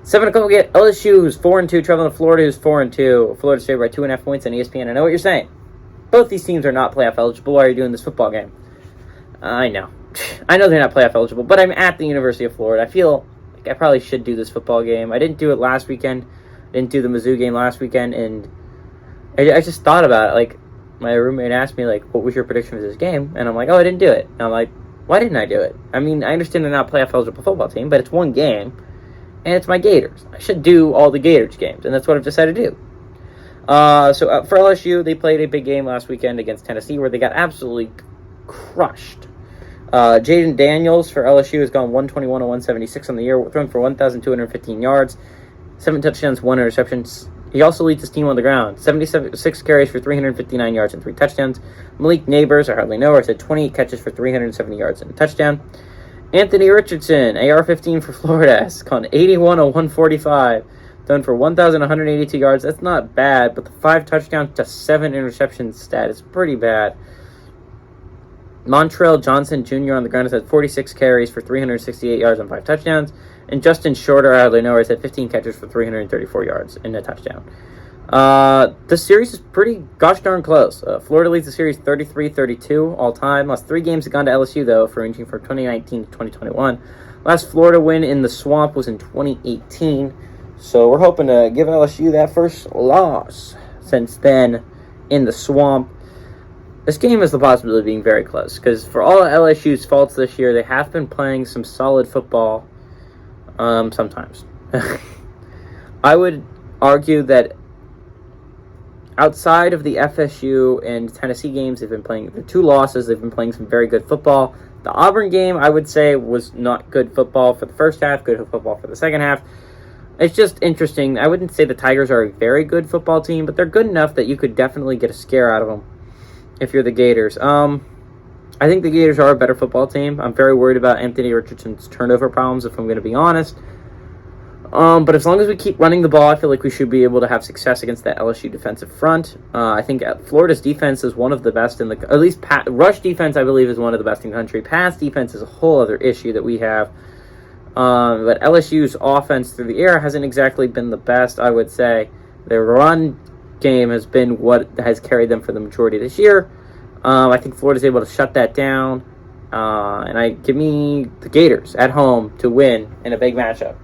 7 o'clock, we get LSU, who's 4-2, traveling to Florida, who's 4-2. Florida State by 2.5 points on ESPN. I know what you're saying. Both these teams are not playoff eligible. Why are you doing this football game? I know. I know they're not playoff eligible, but I'm at the University of Florida. I feel like I probably should do this football game. I didn't do it last weekend. I didn't do the Mizzou game last weekend, and I just thought about it. Like, my roommate asked me, like, what was your prediction for this game? And I'm like, oh, I didn't do it. And I'm like, why didn't I do it? I mean, I understand they're not a playoff eligible football team, but it's one game, and it's my Gators. I should do all the Gators games, and that's what I've decided to do. So for LSU, they played a big game last weekend against Tennessee where they got absolutely crushed. Jaden Daniels for LSU has gone 121 to 176 on the year, thrown for 1,215 yards, 7 touchdowns, 1 interception. He also leads his team on the ground, 76 carries for 359 yards and 3 touchdowns. Malik Neighbors, I hardly know her, had 28 catches for 370 yards and a touchdown. Anthony Richardson, AR-15 for Florida, has gone 81 to 145, thrown for 1,182 yards. That's not bad, but the 5 touchdowns to 7 interceptions stat is pretty bad. Montrell Johnson Jr. on the ground has had 46 carries for 368 yards and 5 touchdowns. And Justin Shorter, I hardly know, has had 15 catches for 334 yards and a touchdown. The series is pretty gosh darn close. Florida leads the series 33-32 all time. Last 3 games have gone to LSU, though, for ranging from 2019 to 2021. Last Florida win in the Swamp was in 2018. So we're hoping to give LSU that first loss since then in the Swamp. This game has the possibility of being very close, because for all of LSU's faults this year, they have been playing some solid football sometimes. I would argue that outside of the FSU and Tennessee games, they've been playing the 2 losses. They've been playing some very good football. The Auburn game, I would say, was not good football for the first half, good football for the second half. It's just interesting. I wouldn't say the Tigers are a very good football team, but they're good enough that you could definitely get a scare out of them if you're the Gators. I think the Gators are a better football team. I'm very worried about Anthony Richardson's turnover problems, if I'm going to be honest. But as long as we keep running the ball, I feel like we should be able to have success against that LSU defensive front. I think Florida's defense is one of the best in the... At least rush defense, I believe, is one of the best in the country. Pass defense is a whole other issue that we have. But LSU's offense through the air hasn't exactly been the best, I would say. Their run game has been what has carried them for the majority of this year. I think Florida's able to shut that down. And give me the Gators at home to win in a big matchup.